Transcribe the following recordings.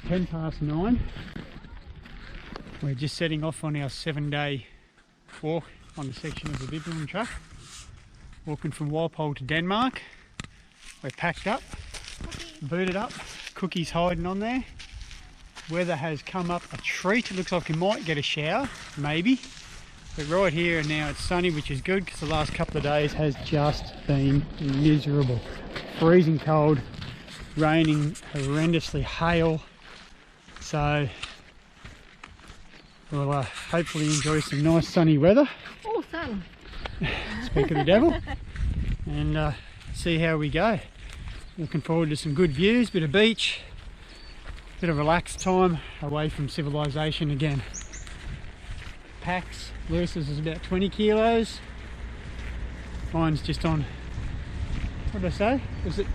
9:10. We're just setting off on our 7-day walk on the section of the Bibbulum Track. Walking from Walpole to Denmark. We're packed up, booted up, Cookie's hiding on there. Weather has come up a treat. It looks like we might get a shower, maybe. But right here and now it's sunny, which is good because the last couple of days has just been miserable. Freezing cold, raining horrendously, hail. So we'll hopefully enjoy some nice sunny weather. Oh, sun. Speak of the devil. And see how we go. Looking forward to some good views, bit of beach, bit of relaxed time away from civilization again. Packs, Lewis's is about 20 kilos. Mine's just on, what did I say? Was it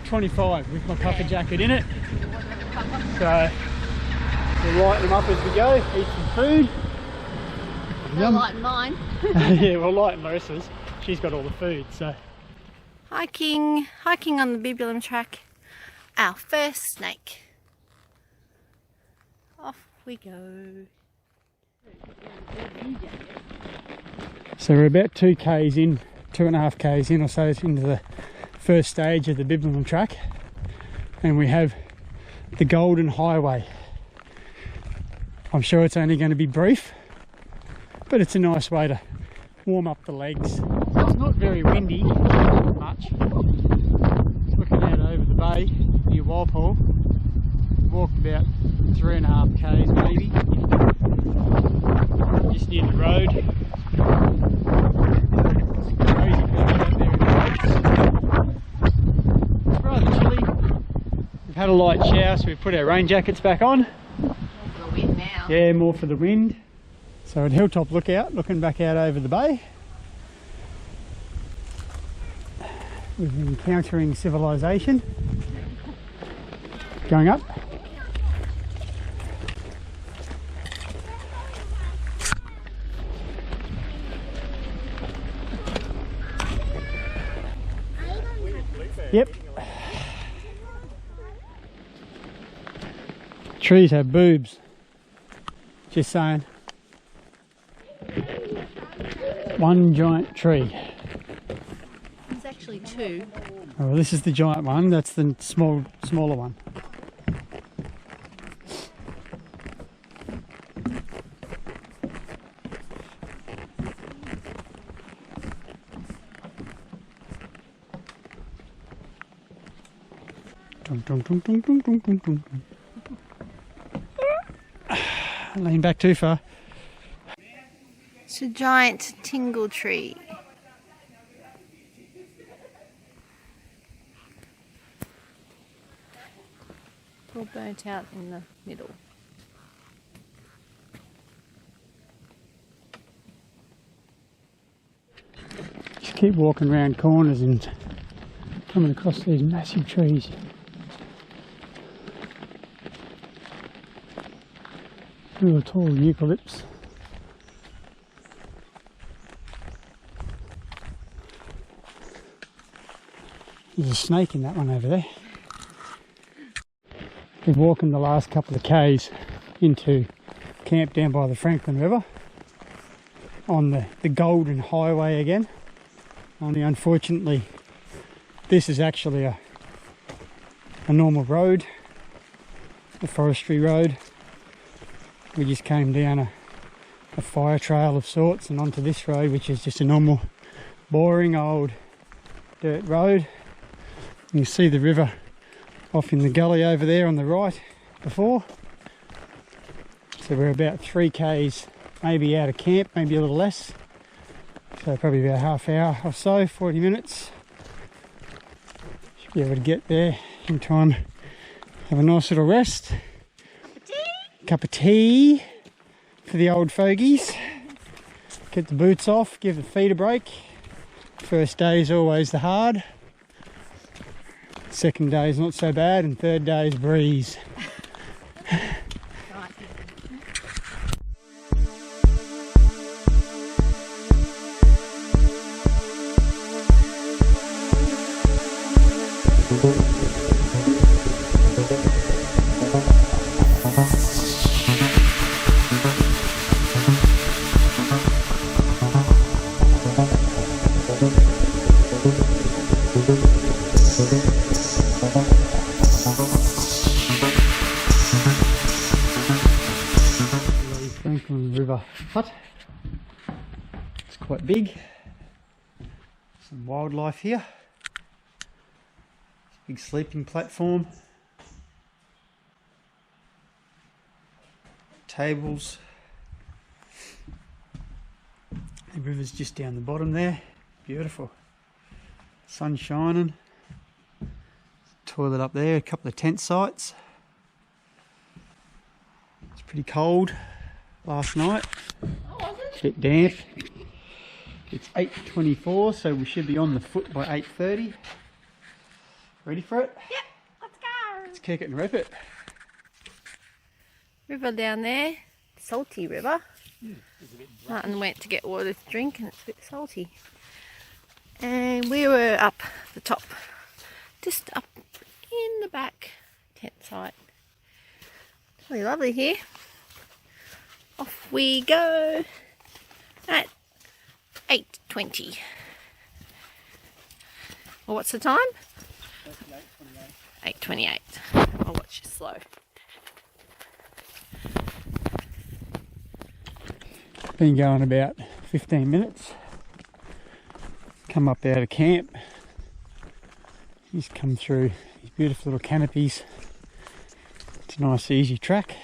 25 with my puffer jacket in it? So we'll lighten them up as we go, eat some food. They'll lighten mine. Yeah, we'll lighten Lewis's. She's got all the food, so. Hiking on the Bibbulum Track. Our first snake. Off we go. So we're about 2k's in, 2.5k's in or so into the first stage of the Bibbulum Track, and we have the Golden Highway. I'm sure it's only going to be brief, but it's a nice way to warm up the legs. It's not very windy, much. Looking out over the bay near Walpole. Walked about 3.5k's maybe, just near the road. It's crazy people out there in boats. It's rather chilly. We've had a light shower, so we've put our rain jackets back on. More for the wind now. Yeah, more for the wind. So at Hilltop Lookout, looking back out over the bay. We've been encountering civilization. Going up. Yep. Trees have boobs. Just saying. One giant tree. There's actually two. Oh, this is the giant one. That's the smaller one. Lean back too far. It's a giant tingle tree. All burnt out in the middle. Just keep walking around corners and coming across these massive trees. Real tall eucalypts. There's a snake in that one over there. Been walking the last couple of k's into camp down by the Franklin River on the Golden Highway again. Only unfortunately this is actually a normal road, a forestry road. We just came down a fire trail of sorts and onto this road, which is just a normal boring old dirt road. You see the river off in the gully over there on the right before. So we're about 3k's maybe out of camp, maybe a little less. So probably about half hour or so, 40 minutes. Should be able to get there in time, have a nice little rest. Cup of tea for the old fogies. Get the boots off, give the feet a break. First day is always the hard. Second day is not so bad, and third day is breeze. hut. It's quite big. Some wildlife here. Big sleeping platform. Tables. The river's just down the bottom there. Beautiful. Sun shining. Toilet up there, a couple of tent sites. It's pretty cold last night. A bit damp. It's 8:24, so we should be on the foot by 8:30. Ready for it? Yep, let's go. Let's kick it and rip it. River down there, salty river. Martin went to get water to drink and it's a bit salty. And we were up the top, just up in the back tent site. It's really lovely here. Off we go at 8:20. Well, what's the time? 8:28. I'll watch you slow. Been going about 15 minutes. Come up out of camp. Just come through these beautiful little canopies. It's a nice easy track.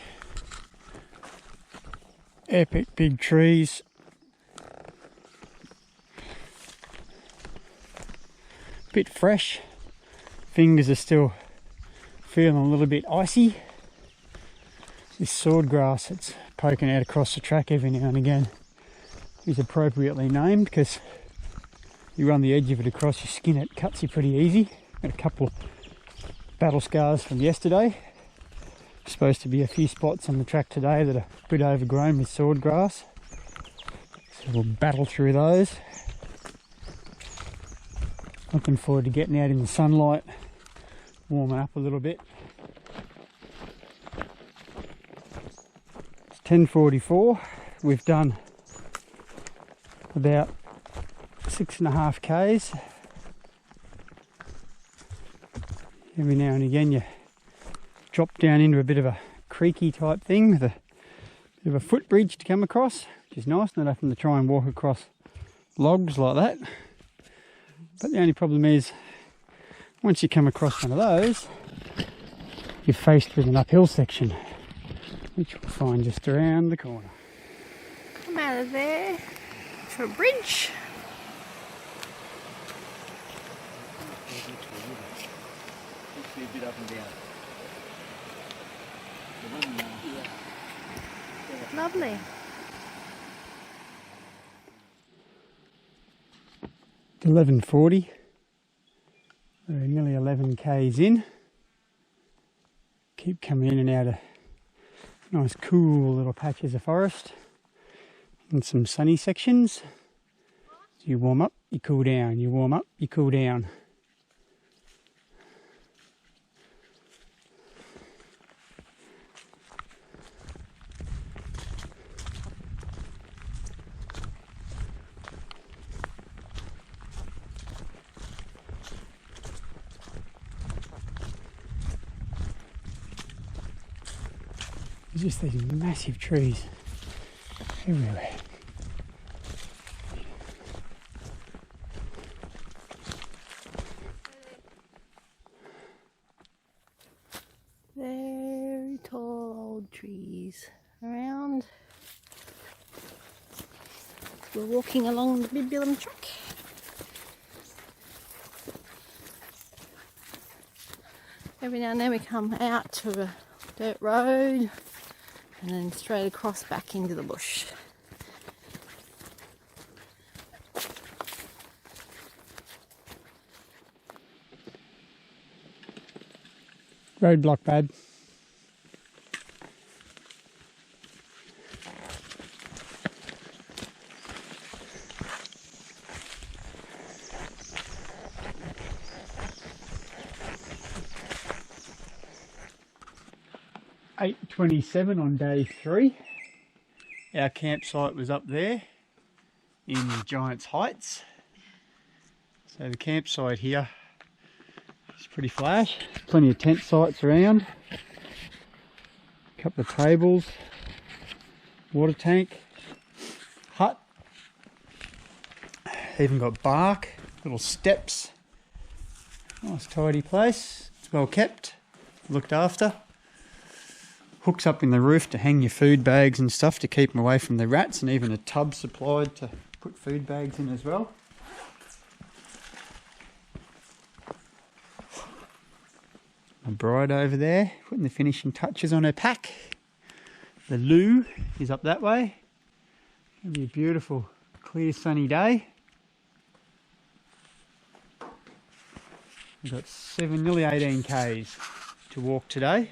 Epic big trees. Bit fresh. Fingers are still feeling a little bit icy. This swordgrass that's poking out across the track every now and again is appropriately named because you run the edge of it across your skin, it cuts you pretty easy. Got a couple of battle scars from yesterday. Supposed to be a few spots on the track today that are a bit overgrown with swordgrass. So we'll battle through those. Looking forward to getting out in the sunlight, warming up a little bit. It's 10:44. We've done about 6.5 k's. Every now and again you drop down into a bit of a creaky type thing with a bit of a footbridge to come across, which is nice, not having to try and walk across logs like that. But the only problem is, once you come across one of those, you're faced with an uphill section, which we'll find just around the corner. Come out of there to a bridge. A bit up and down. Lovely. It's 11:40. We're nearly 11 k's in. Keep coming in and out of nice cool little patches of forest and some sunny sections. You warm up, you cool down, you warm up, you cool down. There's just these massive trees everywhere. Very tall old trees around. We're walking along the Bibbulum Track. Every now and then we come out to a dirt road and then straight across back into the bush. Roadblock bad. (8:27) on day 3. Our campsite was up there in Giant's Heights. So the campsite here is pretty flash. Plenty of tent sites around. A couple of tables, water tank. even got bark, little steps. Nice tidy place, it's well kept, looked after. Hooks up in the roof to hang your food bags and stuff to keep them away from the rats, and even a tub supplied to put food bags in as well. My bride over there putting the finishing touches on her pack. The loo is up that way. It'll be a beautiful clear sunny day. We've got nearly 18 k's to walk today.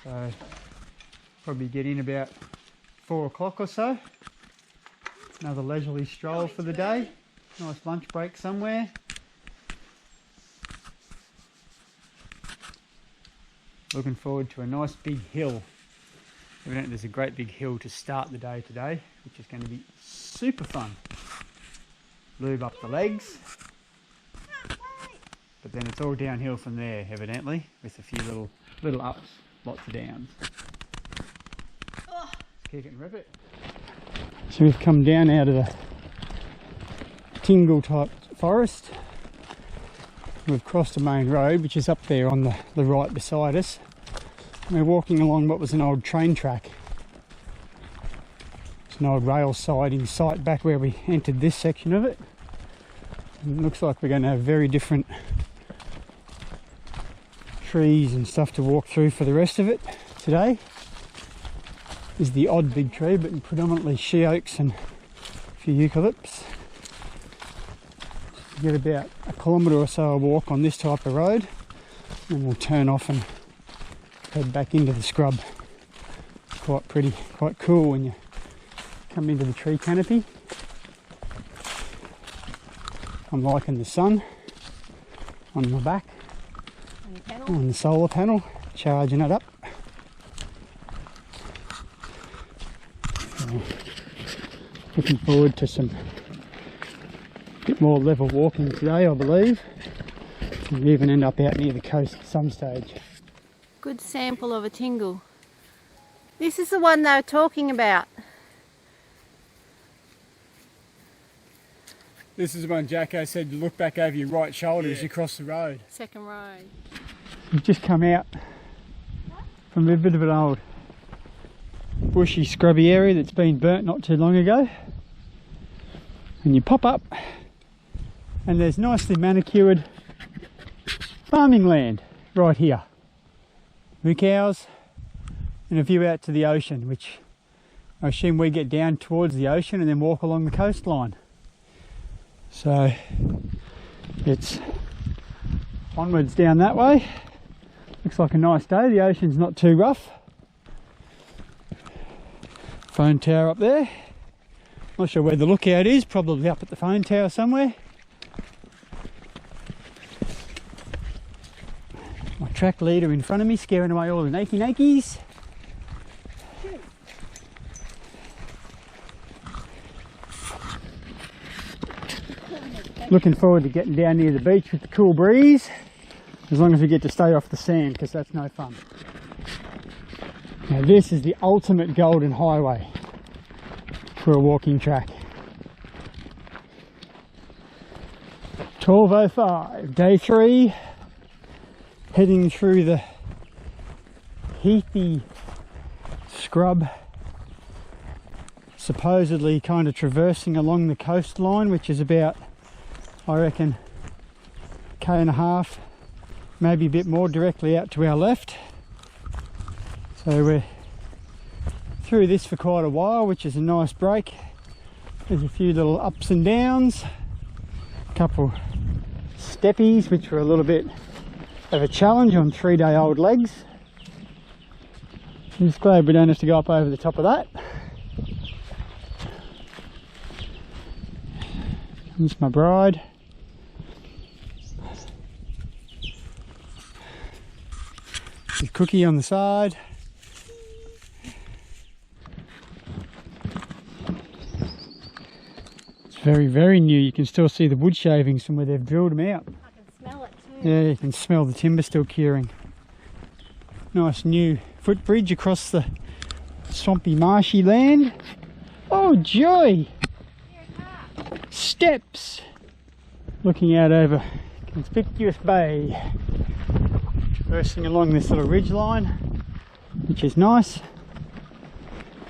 So probably get in about 4 o'clock or so. Another leisurely stroll for the day. Nice lunch break somewhere. Looking forward to a nice big hill. Evidently there's a great big hill to start the day today, which is going to be super fun. Lube up the legs. But then it's all downhill from there, evidently, with a few little ups, lots of downs. Let's kick it and rip it. So we've come down out of the tingle type forest. We've crossed a main road, which is up there on the right beside us. We're walking along what was an old train track. It's an old rail siding site back where we entered this section of it. And it looks like we're going to have very different trees and stuff to walk through for the rest of it today. Is the odd big tree, but predominantly she oaks and a few eucalypts. We get about a kilometre or so of walk on this type of road, and we'll turn off and head back into the scrub. Quite pretty, quite cool when you come into the tree canopy. I'm liking the sun on my back, on the solar panel, charging it up. So, looking forward to some bit more level walking today, I believe. We'll even end up out near the coast at some stage. Good sample of a tingle. This is the one they were talking about. This is the one Jacko said you look back over your right shoulder as you cross the road. Second road. We've just come out from a bit of an old bushy scrubby area that's been burnt not too long ago. And you pop up and there's nicely manicured farming land right here. Moo cows and a view out to the ocean, which I assume we get down towards the ocean and then walk along the coastline. So it's onwards down that way. Looks like a nice day, the ocean's not too rough. Phone tower up there. Not sure where the lookout is, probably up at the phone tower somewhere. My track leader in front of me scaring away all the nakies. Looking forward to getting down near the beach with the cool breeze, as long as we get to stay off the sand, because that's no fun. Now this is the ultimate golden highway for a walking track. 12:05, day 3, heading through the heathy scrub, supposedly kind of traversing along the coastline, which is about, I reckon, 1.5 k's, maybe a bit more, directly out to our left. So we're through this for quite a while, which is a nice break. There's a few little ups and downs, a couple steppies which were a little bit of a challenge on 3-day-old legs. I'm just glad we don't have to go up over the top of that. There's my bride. There's Cookie on the side. It's very, very new. You can still see the wood shavings from where they've drilled them out. I can smell it too. Yeah, you can smell the timber still curing. Nice new footbridge across the swampy, marshy land. Oh joy! steps looking out over Conspicuous Bay, traversing along this little ridge line, which is nice. A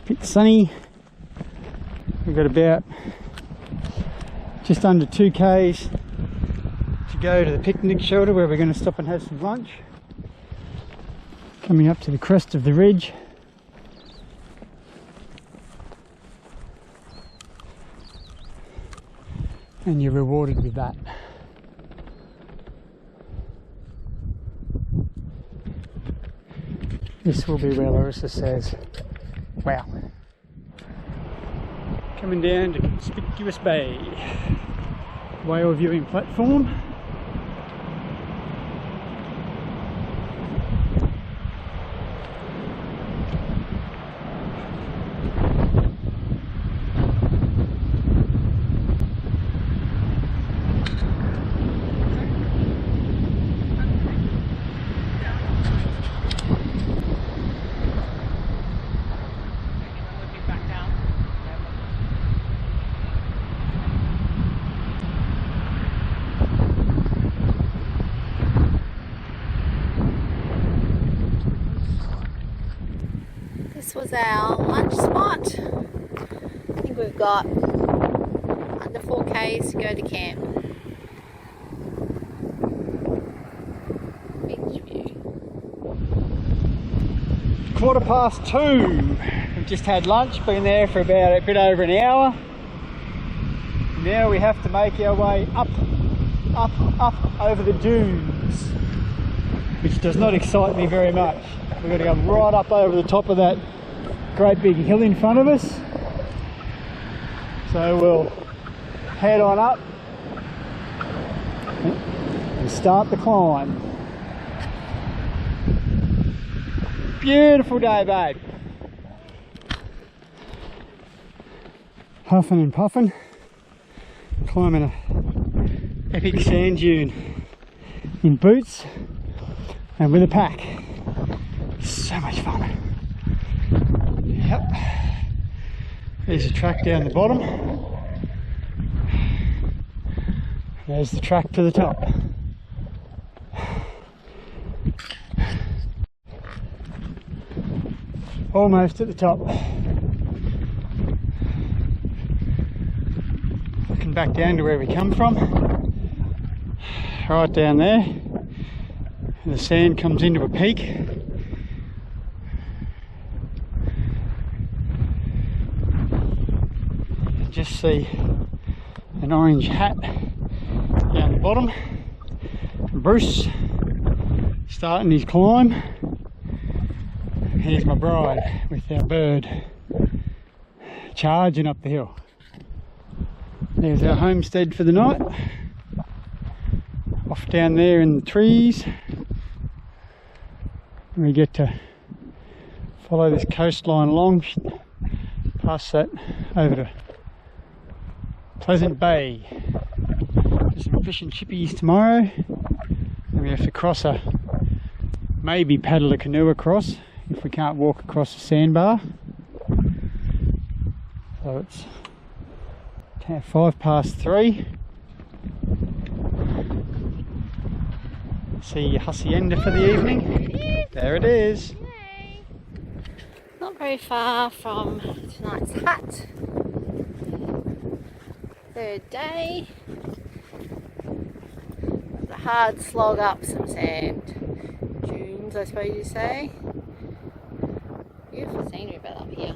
bit sunny. We've got about just under 2 k's to go to the picnic shelter where we're going to stop and have some lunch. Coming up to the crest of the ridge. And you're rewarded with that. This will be where Larissa says, wow. Coming down to Conspicuous Bay, whale viewing platform. This was our lunch spot. I think we've got under 4 k's to go to camp. Beach view. 2:15. We've just had lunch, been there for about a bit over an hour. Now we have to make our way up over the dunes, which does not excite me very much. We've got to go right up over the top of that great big hill in front of us. So we'll head on up and start the climb. Beautiful day, babe. Huffing and puffing, climbing a epic sand dune in boots and with a pack. So much fun. Yep. There's a track down the bottom. There's the track to the top. Almost at the top. Looking back down to where we come from. Right down there. And the sand comes into a peak. Just see an orange hat down the bottom. And Bruce starting his climb. Here's my bride with our bird charging up the hill. There's our homestead for the night. Off down there in the trees. We get to follow this coastline along, past that over to Pleasant Bay. There's some fish and chippies tomorrow. And we have to cross maybe paddle a canoe across if we can't walk across the sandbar. So it's 3:05. See your hacienda for the evening. There it is. Yay. Not very far from tonight's hut. 3rd day. The hard slog up some sand dunes, I suppose you say. Beautiful scenery about up here.